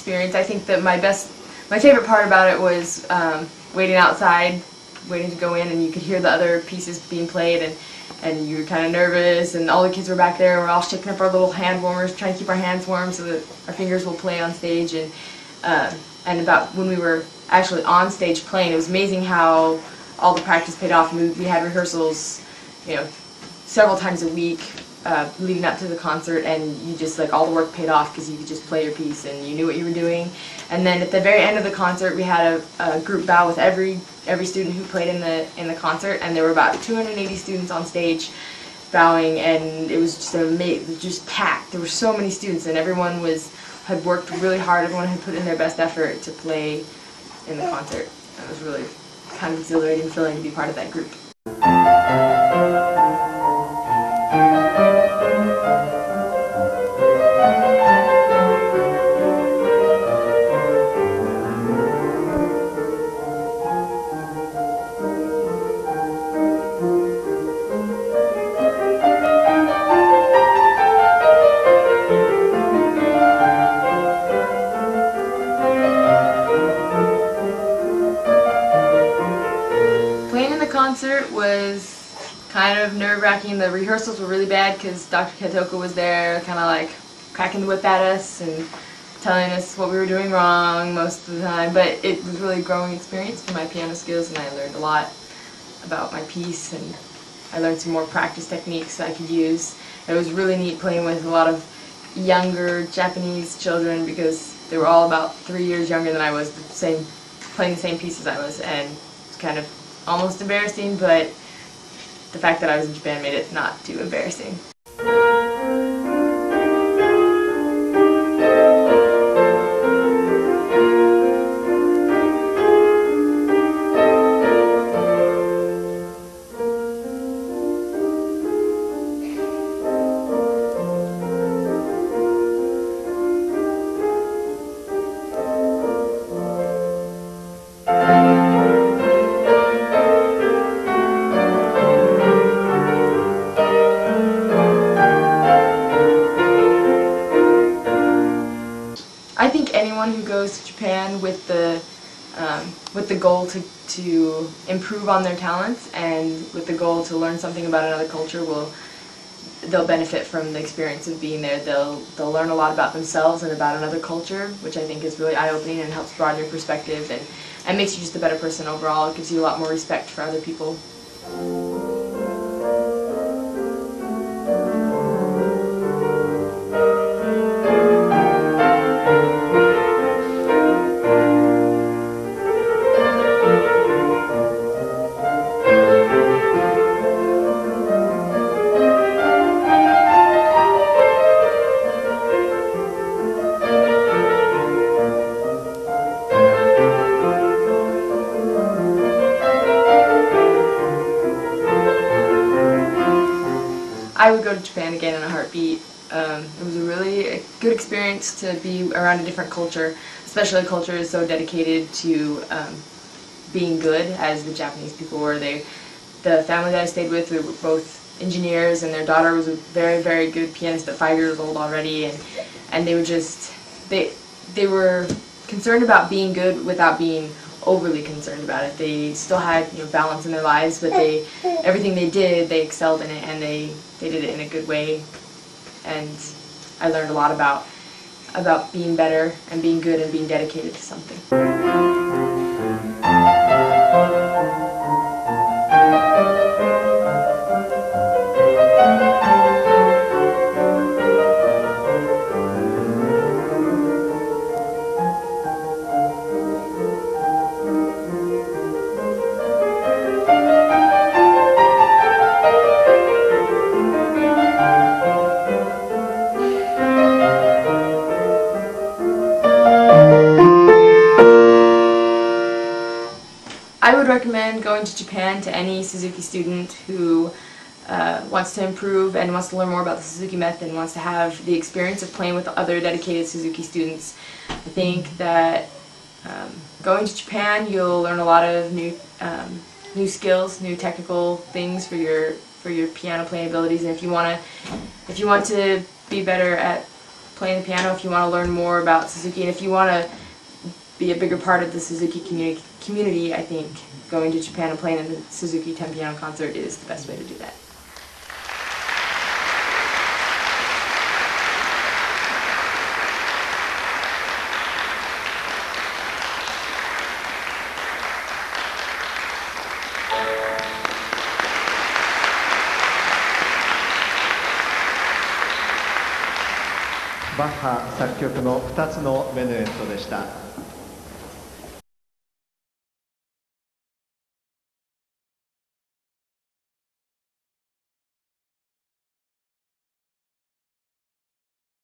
experience. I think that my favorite part about it was waiting outside, waiting to go in, and you could hear the other pieces being played, and you were kind of nervous, and all the kids were back there, and we're all shaking up our little hand warmers, trying to keep our hands warm so that our fingers will play on stage. And about when we were actually on stage playing, it was amazing how all the practice paid off. We had rehearsals, several times a week leading up to the concert, and you just, all the work paid off because you could just play your piece and you knew what you were doing. And then at the very end of the concert, we had a group bow with every student who played in the concert, and there were about 280 students on stage bowing, and it was just amazing, just packed. There were so many students, and everyone had worked really hard. Everyone had put in their best effort to play in the concert. It was really kind of exhilarating feeling to be part of that group. Concert was kind of nerve-wracking. The rehearsals were really bad because Dr. Katoka was there kind of cracking the whip at us and telling us what we were doing wrong most of the time, but it was really a growing experience for my piano skills, and I learned a lot about my piece, and I learned some more practice techniques that I could use. It was really neat playing with a lot of younger Japanese children because they were all about 3 years younger than I was, playing the same piece as I was, and it was kind of almost embarrassing, but the fact that I was in Japan made it not too embarrassing. I think anyone who goes to Japan with the goal to improve on their talents and with the goal to learn something about another culture they'll benefit from the experience of being there. They'll learn a lot about themselves and about another culture, which I think is really eye-opening and helps broaden your perspective and makes you just a better person overall. It gives you a lot more respect for other people. I would go to Japan again in a heartbeat. It was a really good experience to be around a different culture, especially a culture is so dedicated to being good as the Japanese people were. The family that I stayed with, we were both engineers, and their daughter was a very, very good pianist at 5 years old already, and they were just, they were concerned about being good without being overly concerned about it. They still had balance in their lives, but everything they did, they excelled in it, and they did it in a good way. And I learned a lot about being better and being good and being dedicated to something. I would recommend going to Japan to any Suzuki student who wants to improve and wants to learn more about the Suzuki method and wants to have the experience of playing with other dedicated Suzuki students. I think that going to Japan, you'll learn a lot of new skills, new technical things for your piano playing abilities, and if you want to be better at playing the piano if you want to learn more about Suzuki, and if you want to be a bigger part of the Suzuki community, I think going to Japan and playing in the Suzuki 10 piano concert is the best way to do that.バッハ作曲の2つのメヌエットでした。